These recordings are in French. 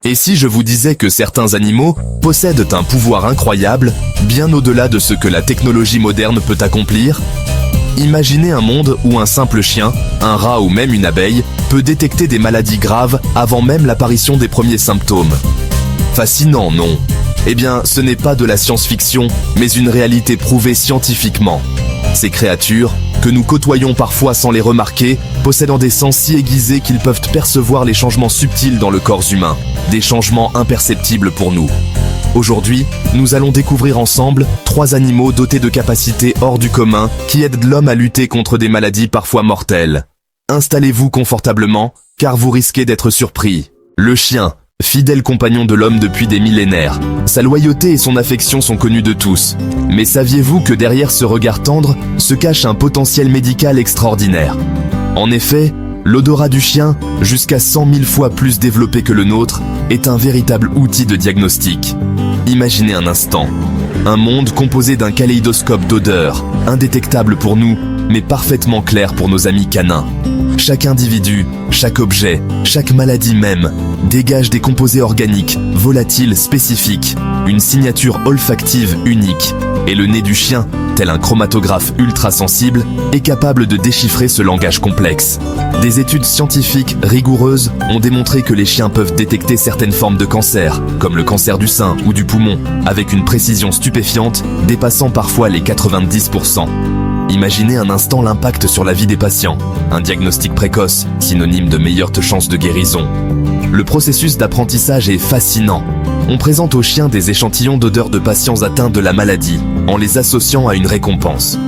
Et si je vous disais que certains animaux possèdent un pouvoir incroyable, bien au-delà de ce que la technologie moderne peut accomplir? Imaginez un monde où un simple chien, un rat ou même une abeille peut détecter des maladies graves avant même l'apparition des premiers symptômes. Fascinant, non? Eh bien, ce n'est pas de la science-fiction, mais une réalité prouvée scientifiquement. Ces créatures, que nous côtoyons parfois sans les remarquer, possédant des sens si aiguisés qu'ils peuvent percevoir les changements subtils dans le corps humain, des changements imperceptibles pour nous. Aujourd'hui, nous allons découvrir ensemble 3 animaux dotés de capacités hors du commun qui aident l'homme à lutter contre des maladies parfois mortelles. Installez-vous confortablement, car vous risquez d'être surpris. Le chien, fidèle compagnon de l'homme depuis des millénaires. Sa loyauté et son affection sont connus de tous. Mais saviez-vous que derrière ce regard tendre se cache un potentiel médical extraordinaire? En effet, l'odorat du chien, jusqu'à 100 000 fois plus développé que le nôtre, est un véritable outil de diagnostic. Imaginez un instant, un monde composé d'un kaléidoscope d'odeurs, indétectable pour nous, mais parfaitement clair pour nos amis canins. Chaque individu, chaque objet, chaque maladie même, dégage des composés organiques, volatiles, spécifiques, une signature olfactive unique. Et le nez du chien, tel un chromatographe ultra sensible, est capable de déchiffrer ce langage complexe. Des études scientifiques rigoureuses ont démontré que les chiens peuvent détecter certaines formes de cancer, comme le cancer du sein ou du poumon, avec une précision stupéfiante, dépassant parfois les 90%. Imaginez un instant l'impact sur la vie des patients. Un diagnostic précoce, synonyme de meilleure chance de guérison. Le processus d'apprentissage est fascinant. On présente aux chiens des échantillons d'odeurs de patients atteints de la maladie, en les associant à une récompense.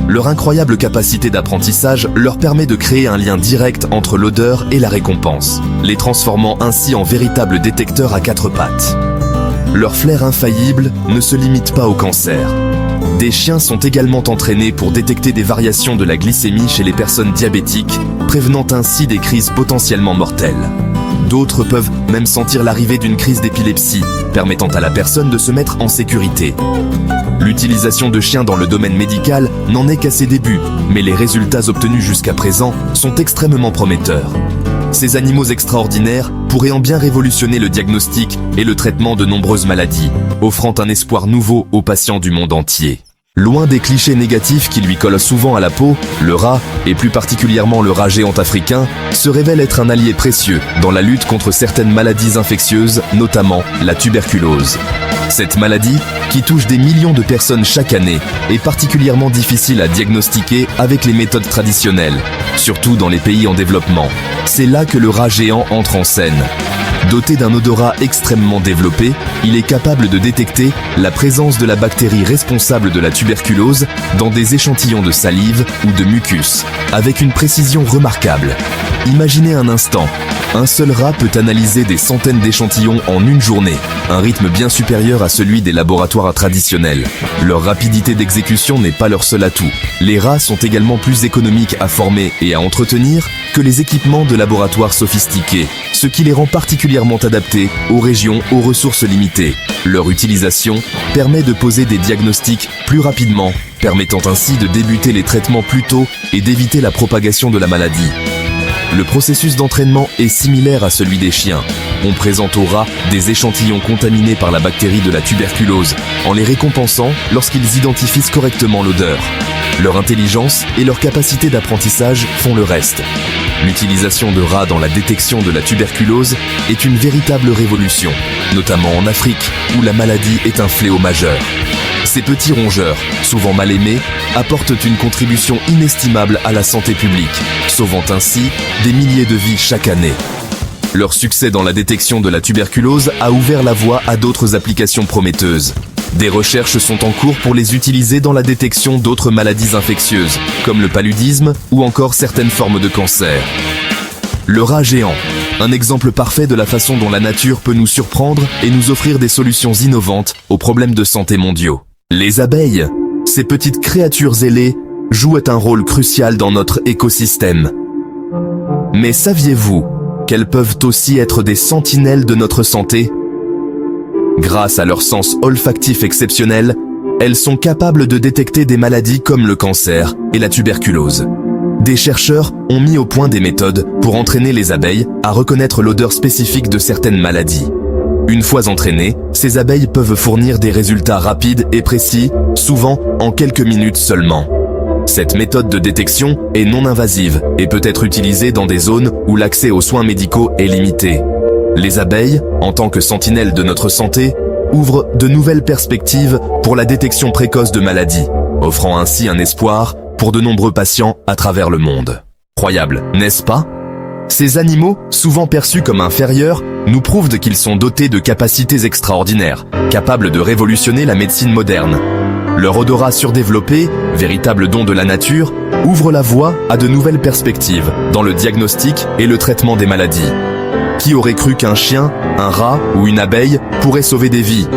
Leur incroyable capacité d'apprentissage leur permet de créer un lien direct entre l'odeur et la récompense, les transformant ainsi en véritables détecteurs à 4 pattes. Leur flair infaillible ne se limite pas au cancer. Des chiens sont également entraînés pour détecter des variations de la glycémie chez les personnes diabétiques, prévenant ainsi des crises potentiellement mortelles. D'autres peuvent même sentir l'arrivée d'une crise d'épilepsie, permettant à la personne de se mettre en sécurité. L'utilisation de chiens dans le domaine médical n'en est qu'à ses débuts, mais les résultats obtenus jusqu'à présent sont extrêmement prometteurs. Ces animaux extraordinaires pourraient en bien révolutionner le diagnostic et le traitement de nombreuses maladies, offrant un espoir nouveau aux patients du monde entier. Loin des clichés négatifs qui lui collent souvent à la peau, le rat, et plus particulièrement le rat géant africain, se révèle être un allié précieux dans la lutte contre certaines maladies infectieuses, notamment la tuberculose. Cette maladie, qui touche des millions de personnes chaque année, est particulièrement difficile à diagnostiquer avec les méthodes traditionnelles, surtout dans les pays en développement. C'est là que le rat géant entre en scène. Doté d'un odorat extrêmement développé, il est capable de détecter la présence de la bactérie responsable de la tuberculose dans des échantillons de salive ou de mucus, avec une précision remarquable. Imaginez un instant, un seul rat peut analyser des centaines d'échantillons en une journée, un rythme bien supérieur à celui des laboratoires traditionnels. Leur rapidité d'exécution n'est pas leur seul atout. Les rats sont également plus économiques à former et à entretenir que les équipements de laboratoires sophistiqués, ce qui les rend particulièrement adaptés aux régions aux ressources limitées. Leur utilisation permet de poser des diagnostics plus rapidement, permettant ainsi de débuter les traitements plus tôt et d'éviter la propagation de la maladie. Le processus d'entraînement est similaire à celui des chiens. On présente aux rats des échantillons contaminés par la bactérie de la tuberculose, en les récompensant lorsqu'ils identifient correctement l'odeur. Leur intelligence et leur capacité d'apprentissage font le reste. L'utilisation de rats dans la détection de la tuberculose est une véritable révolution, notamment en Afrique, où la maladie est un fléau majeur. Ces petits rongeurs, souvent mal aimés, apportent une contribution inestimable à la santé publique, sauvant ainsi des milliers de vies chaque année. Leur succès dans la détection de la tuberculose a ouvert la voie à d'autres applications prometteuses. Des recherches sont en cours pour les utiliser dans la détection d'autres maladies infectieuses, comme le paludisme ou encore certaines formes de cancer. Le rat géant, un exemple parfait de la façon dont la nature peut nous surprendre et nous offrir des solutions innovantes aux problèmes de santé mondiaux. Les abeilles, ces petites créatures ailées, jouent un rôle crucial dans notre écosystème. Mais saviez-vous qu'elles peuvent aussi être des sentinelles de notre santé? Grâce à leur sens olfactif exceptionnel, elles sont capables de détecter des maladies comme le cancer et la tuberculose. des chercheurs ont mis au point des méthodes pour entraîner les abeilles à reconnaître l'odeur spécifique de certaines maladies. Une fois entraînées, ces abeilles peuvent fournir des résultats rapides et précis, souvent en quelques minutes seulement. Cette méthode de détection est non invasive et peut être utilisée dans des zones où l'accès aux soins médicaux est limité. Les abeilles, en tant que sentinelles de notre santé, ouvrent de nouvelles perspectives pour la détection précoce de maladies, offrant ainsi un espoir pour de nombreux patients à travers le monde. Incroyable, n'est-ce pas? Ces animaux, souvent perçus comme inférieurs, nous prouvent qu'ils sont dotés de capacités extraordinaires, capables de révolutionner la médecine moderne. Leur odorat surdéveloppé, véritable don de la nature, ouvre la voie à de nouvelles perspectives dans le diagnostic et le traitement des maladies. Qui aurait cru qu'un chien, un rat ou une abeille pourraient sauver des vies?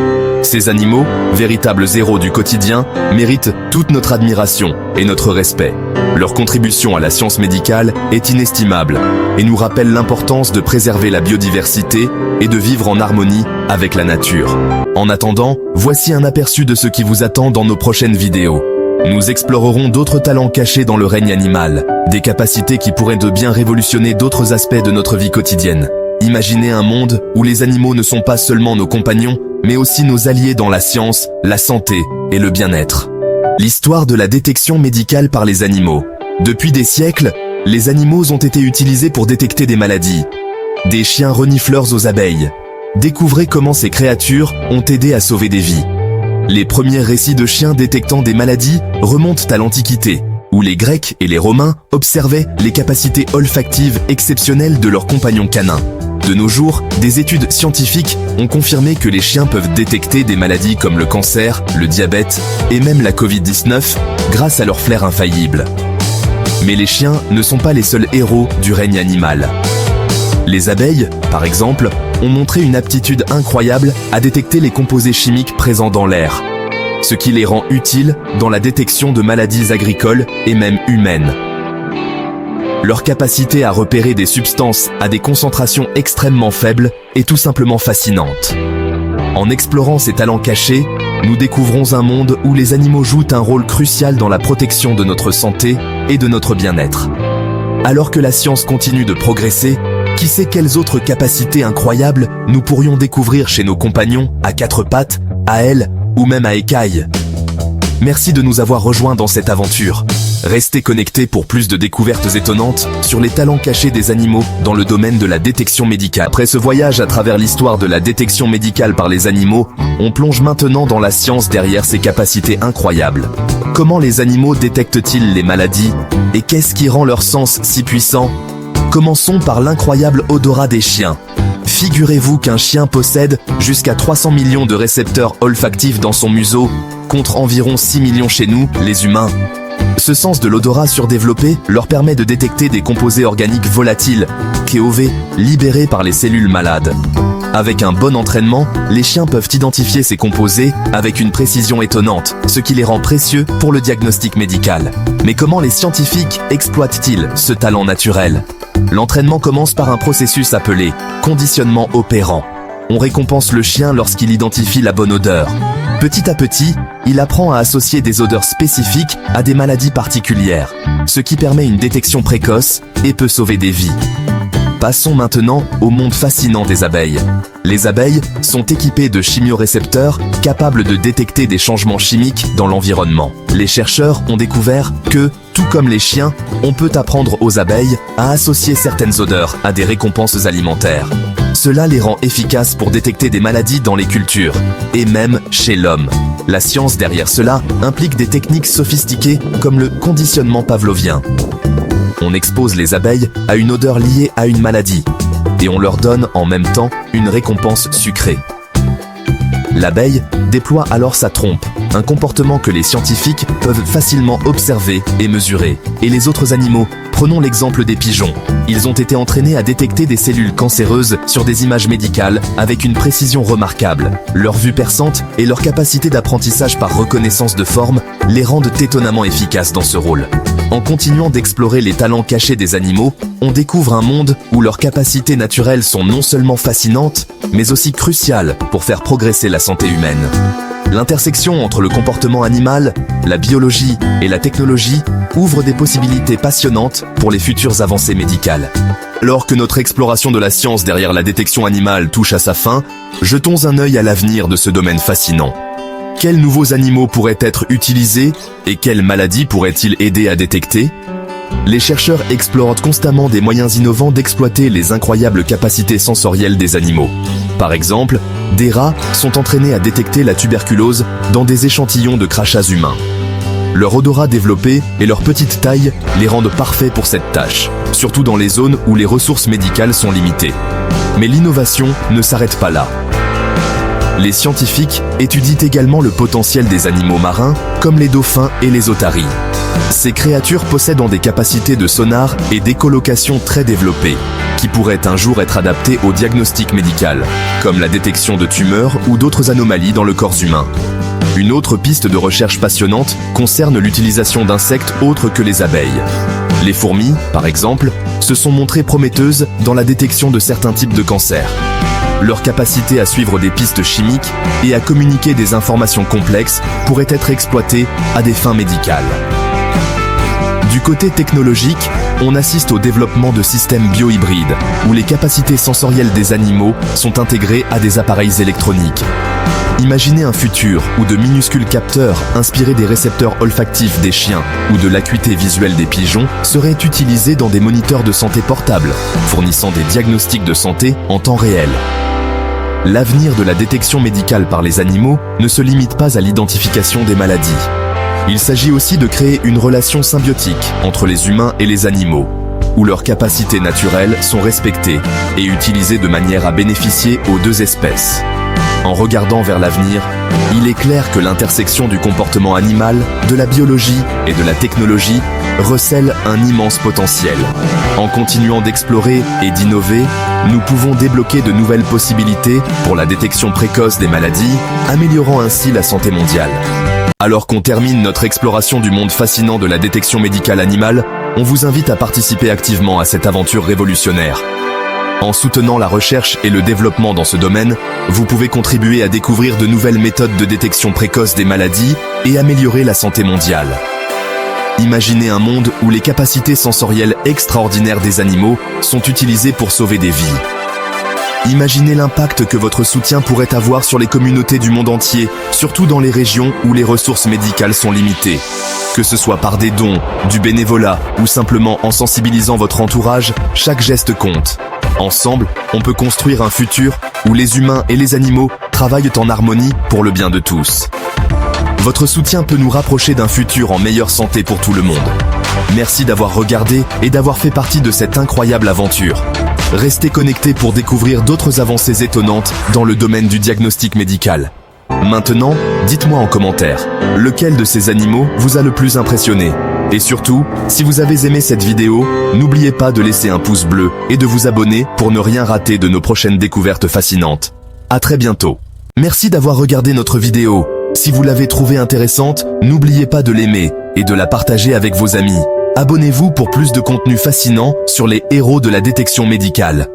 Ces animaux, véritables héros du quotidien, méritent toute notre admiration et notre respect. Leur contribution à la science médicale est inestimable et nous rappelle l'importance de préserver la biodiversité et de vivre en harmonie avec la nature. En attendant, voici un aperçu de ce qui vous attend dans nos prochaines vidéos. Nous explorerons d'autres talents cachés dans le règne animal, des capacités qui pourraient de bien révolutionner d'autres aspects de notre vie quotidienne. Imaginez un monde où les animaux ne sont pas seulement nos compagnons, mais aussi nos alliés dans la science, la santé et le bien-être. L'histoire de la détection médicale par les animaux. Depuis des siècles, les animaux ont été utilisés pour détecter des maladies. Des chiens renifleurs aux abeilles. Découvrez comment ces créatures ont aidé à sauver des vies. Les premiers récits de chiens détectant des maladies remontent à l'Antiquité, où les Grecs et les Romains observaient les capacités olfactives exceptionnelles de leurs compagnons canins. De nos jours, des études scientifiques ont confirmé que les chiens peuvent détecter des maladies comme le cancer, le diabète et même la Covid-19 grâce à leur flair infaillible. Mais les chiens ne sont pas les seuls héros du règne animal. Les abeilles, par exemple, ont montré une aptitude incroyable à détecter les composés chimiques présents dans l'air, ce qui les rend utiles dans la détection de maladies agricoles et même humaines. Leur capacité à repérer des substances à des concentrations extrêmement faibles est tout simplement fascinante. En explorant ces talents cachés, nous découvrons un monde où les animaux jouent un rôle crucial dans la protection de notre santé et de notre bien-être. Alors que la science continue de progresser, qui sait quelles autres capacités incroyables nous pourrions découvrir chez nos compagnons à quatre pattes, à ailes ou même à écailles. Merci de nous avoir rejoints dans cette aventure. Restez connectés pour plus de découvertes étonnantes sur les talents cachés des animaux dans le domaine de la détection médicale. Après ce voyage à travers l'histoire de la détection médicale par les animaux, on plonge maintenant dans la science derrière ces capacités incroyables. Comment les animaux détectent-ils les maladies? Et qu'est-ce qui rend leur sens si puissant? Commençons par l'incroyable odorat des chiens. Figurez-vous qu'un chien possède jusqu'à 300 millions de récepteurs olfactifs dans son museau, contre environ 6 millions chez nous, les humains. Ce sens de l'odorat surdéveloppé leur permet de détecter des composés organiques volatiles, KOV, libérés par les cellules malades. Avec un bon entraînement, les chiens peuvent identifier ces composés avec une précision étonnante, ce qui les rend précieux pour le diagnostic médical. Mais comment les scientifiques exploitent-ils ce talent naturel? L'entraînement commence par un processus appelé conditionnement opérant. On récompense le chien lorsqu'il identifie la bonne odeur. Petit à petit, il apprend à associer des odeurs spécifiques à des maladies particulières, ce qui permet une détection précoce et peut sauver des vies. Passons maintenant au monde fascinant des abeilles. Les abeilles sont équipées de chimiorécepteurs capables de détecter des changements chimiques dans l'environnement. Les chercheurs ont découvert que, tout comme les chiens, on peut apprendre aux abeilles à associer certaines odeurs à des récompenses alimentaires. Cela les rend efficaces pour détecter des maladies dans les cultures, et même chez l'homme. La science derrière cela implique des techniques sophistiquées comme le conditionnement pavlovien. On expose les abeilles à une odeur liée à une maladie, et on leur donne en même temps une récompense sucrée. L'abeille déploie alors sa trompe, un comportement que les scientifiques peuvent facilement observer et mesurer. Et les autres animaux, prenons l'exemple des pigeons. Ils ont été entraînés à détecter des cellules cancéreuses sur des images médicales avec une précision remarquable. Leur vue perçante et leur capacité d'apprentissage par reconnaissance de forme les rendent étonnamment efficaces dans ce rôle. En continuant d'explorer les talents cachés des animaux, on découvre un monde où leurs capacités naturelles sont non seulement fascinantes, mais aussi cruciales pour faire progresser la santé humaine. L'intersection entre le comportement animal, la biologie et la technologie ouvre des possibilités passionnantes pour les futures avancées médicales. Alors que notre exploration de la science derrière la détection animale touche à sa fin, jetons un œil à l'avenir de ce domaine fascinant. Quels nouveaux animaux pourraient être utilisés et quelles maladies pourraient-ils aider à détecter ? Les chercheurs explorent constamment des moyens innovants d'exploiter les incroyables capacités sensorielles des animaux. Par exemple, des rats sont entraînés à détecter la tuberculose dans des échantillons de crachats humains. Leur odorat développé et leur petite taille les rendent parfaits pour cette tâche, surtout dans les zones où les ressources médicales sont limitées. Mais l'innovation ne s'arrête pas là. Les scientifiques étudient également le potentiel des animaux marins, comme les dauphins et les otaries. Ces créatures possèdent des capacités de sonar et d'écholocation très développées, qui pourraient un jour être adaptées au diagnostic médical, comme la détection de tumeurs ou d'autres anomalies dans le corps humain. Une autre piste de recherche passionnante concerne l'utilisation d'insectes autres que les abeilles. Les fourmis, par exemple, se sont montrées prometteuses dans la détection de certains types de cancers. Leur capacité à suivre des pistes chimiques et à communiquer des informations complexes pourrait être exploitée à des fins médicales. Du côté technologique, on assiste au développement de systèmes biohybrides, où les capacités sensorielles des animaux sont intégrées à des appareils électroniques. Imaginez un futur où de minuscules capteurs inspirés des récepteurs olfactifs des chiens ou de l'acuité visuelle des pigeons seraient utilisés dans des moniteurs de santé portables, fournissant des diagnostics de santé en temps réel. L'avenir de la détection médicale par les animaux ne se limite pas à l'identification des maladies. Il s'agit aussi de créer une relation symbiotique entre les humains et les animaux, où leurs capacités naturelles sont respectées et utilisées de manière à bénéficier aux deux espèces. En regardant vers l'avenir, il est clair que l'intersection du comportement animal, de la biologie et de la technologie recèle un immense potentiel. En continuant d'explorer et d'innover, nous pouvons débloquer de nouvelles possibilités pour la détection précoce des maladies, améliorant ainsi la santé mondiale. Alors qu'on termine notre exploration du monde fascinant de la détection médicale animale, on vous invite à participer activement à cette aventure révolutionnaire. En soutenant la recherche et le développement dans ce domaine, vous pouvez contribuer à découvrir de nouvelles méthodes de détection précoce des maladies et améliorer la santé mondiale. Imaginez un monde où les capacités sensorielles extraordinaires des animaux sont utilisées pour sauver des vies. Imaginez l'impact que votre soutien pourrait avoir sur les communautés du monde entier, surtout dans les régions où les ressources médicales sont limitées. Que ce soit par des dons, du bénévolat ou simplement en sensibilisant votre entourage, chaque geste compte. Ensemble, on peut construire un futur où les humains et les animaux travaillent en harmonie pour le bien de tous. Votre soutien peut nous rapprocher d'un futur en meilleure santé pour tout le monde. Merci d'avoir regardé et d'avoir fait partie de cette incroyable aventure. Restez connectés pour découvrir d'autres avancées étonnantes dans le domaine du diagnostic médical. Maintenant, dites-moi en commentaire, lequel de ces animaux vous a le plus impressionné ? Et surtout, si vous avez aimé cette vidéo, n'oubliez pas de laisser un pouce bleu et de vous abonner pour ne rien rater de nos prochaines découvertes fascinantes. À très bientôt. Merci d'avoir regardé notre vidéo. Si vous l'avez trouvée intéressante, n'oubliez pas de l'aimer et de la partager avec vos amis. Abonnez-vous pour plus de contenu fascinant sur les héros de la détection médicale.